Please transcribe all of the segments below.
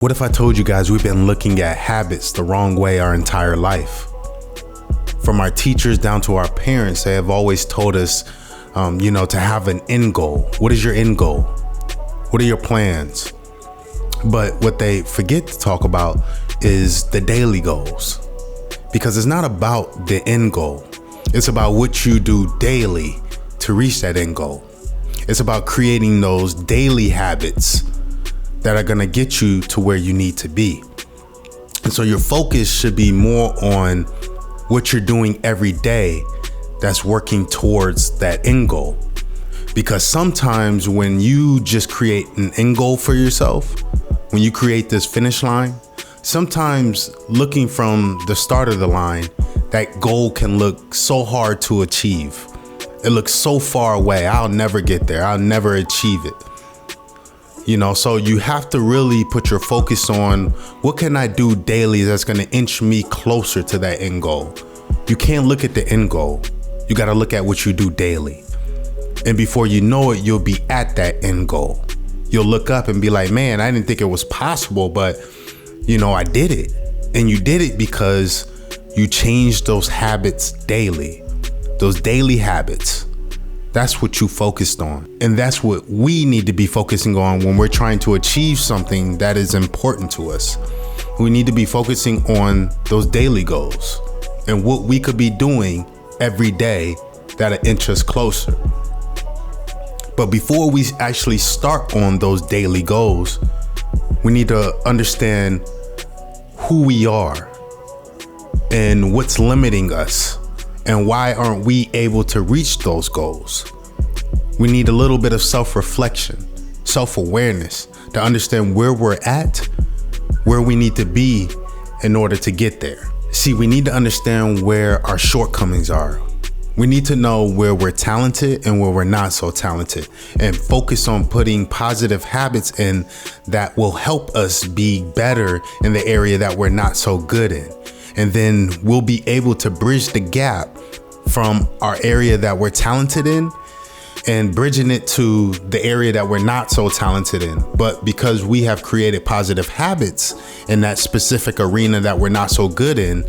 What if I told you guys we've been looking at habits the wrong way our entire life? From our teachers down to our parents, they have always told us, to have an end goal. What is your end goal? What are your plans? But what they forget to talk about is the daily goals. Because it's not about the end goal. It's about what you do daily to reach that end goal. It's about creating those daily habits that are gonna get you to where you need to be. And so your focus should be more on what you're doing every day that's working towards that end goal. Because sometimes when you just create an end goal for yourself, when you create this finish line, sometimes looking from the start of the line, that goal can look so hard to achieve. It looks so far away. I'll never get there. I'll never achieve it. So you have to really put your focus on what can I do daily that's going to inch me closer to that end goal. You can't look at the end goal. You got to look at what you do daily. And before you know it, you'll be at that end goal. You'll look up and be like, man, I didn't think it was possible, but I did it. And you did it because you changed those habits daily, those daily habits. That's what you focused on. And that's what we need to be focusing on when we're trying to achieve something that is important to us. We need to be focusing on those daily goals and what we could be doing every day that'll inch us closer. But before we actually start on those daily goals, we need to understand who we are and what's limiting us. And why aren't we able to reach those goals? We need a little bit of self-reflection, self-awareness to understand where we're at, where we need to be in order to get there. See, we need to understand where our shortcomings are. We need to know where we're talented and where we're not so talented, and focus on putting positive habits in that will help us be better in the area that we're not so good in. And then we'll be able to bridge the gap from our area that we're talented in and bridging it to the area that we're not so talented in. But because we have created positive habits in that specific arena that we're not so good in,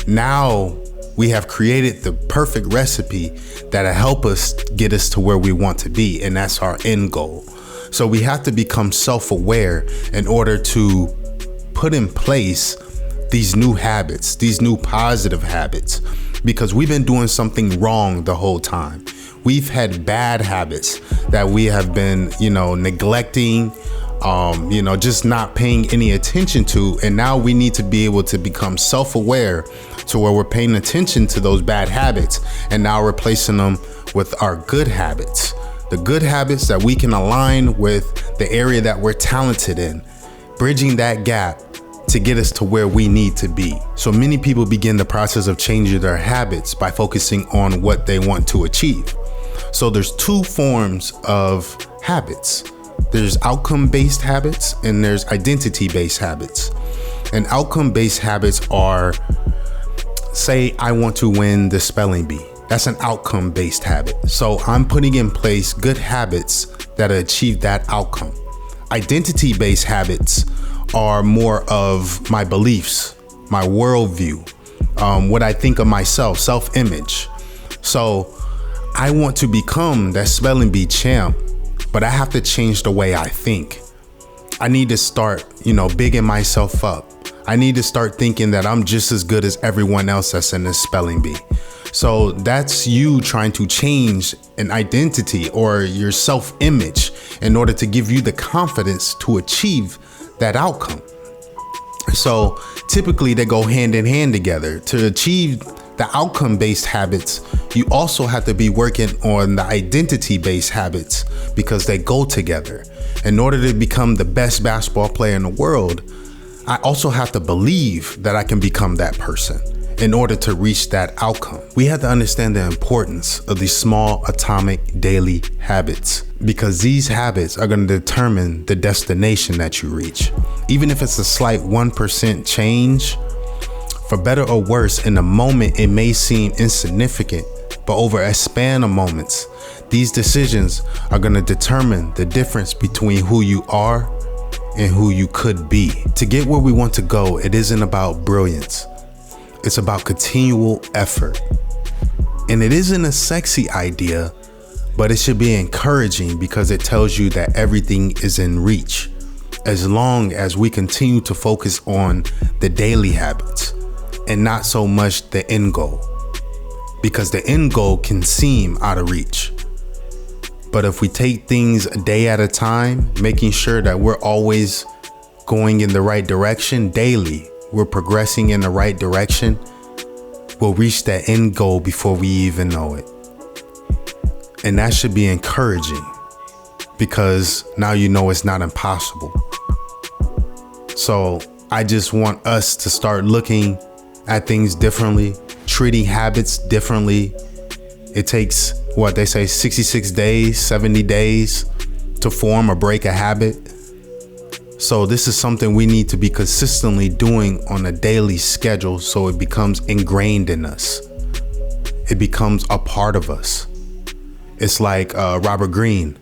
now we have created the perfect recipe that'll help us get us to where we want to be. And that's our end goal. So we have to become self-aware in order to put in place these new habits, these new positive habits, because we've been doing something wrong the whole time. We've had bad habits that we have been, neglecting, just not paying any attention to. And now we need to be able to become self-aware to where we're paying attention to those bad habits and now replacing them with our good habits, the good habits that we can align with the area that we're talented in, bridging that gap to get us to where we need to be. So many people begin the process of changing their habits by focusing on what they want to achieve. So there's two forms of habits. There's outcome-based habits and there's identity-based habits. And outcome-based habits are, say I want to win the spelling bee. That's an outcome-based habit. So I'm putting in place good habits that achieve that outcome. Identity-based habits are more of my beliefs, my worldview, what I think of myself, self-image. So I want to become that spelling bee champ, but I have to change the way I think. I need to start, bigging myself up. I need to start thinking that I'm just as good as everyone else that's in this spelling bee. So that's you trying to change an identity or your self-image in order to give you the confidence to achieve that outcome. So typically they go hand in hand together. To achieve the outcome-based habits, you also have to be working on the identity-based habits because they go together. In order to become the best basketball player in the world, I also have to believe that I can become that person in order to reach that outcome. We have to understand the importance of these small atomic daily habits, because these habits are going to determine the destination that you reach. Even if it's a slight 1% change, for better or worse, in the moment it may seem insignificant, but over a span of moments, these decisions are going to determine the difference between who you are and who you could be. To get where we want to go, it isn't about brilliance. It's about continual effort. And it isn't a sexy idea, but it should be encouraging because it tells you that everything is in reach, as long as we continue to focus on the daily habits and not so much the end goal, because the end goal can seem out of reach. But if we take things a day at a time, making sure that we're always going in the right direction daily, we're progressing in the right direction, we'll reach that end goal before we even know it. And that should be encouraging because now you know it's not impossible. So I just want us to start looking at things differently, treating habits differently. It takes, what they say, 66 days, 70 days to form or break a habit. So this is something we need to be consistently doing on a daily schedule so it becomes ingrained in us. It becomes a part of us. It's like Robert Greene.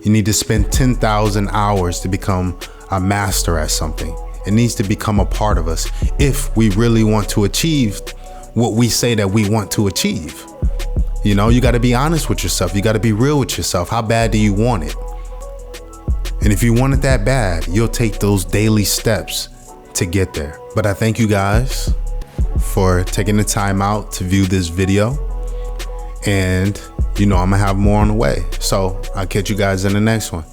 You need to spend 10,000 hours to become a master at something. It needs to become a part of us if we really want to achieve what we say that we want to achieve. You know, you got to be honest with yourself. You got to be real with yourself. How bad do you want it? And if you want it that bad, you'll take those daily steps to get there. But I thank you guys for taking the time out to view this video. And, you know, I'm going to have more on the way. So I'll catch you guys in the next one.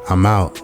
I'm out.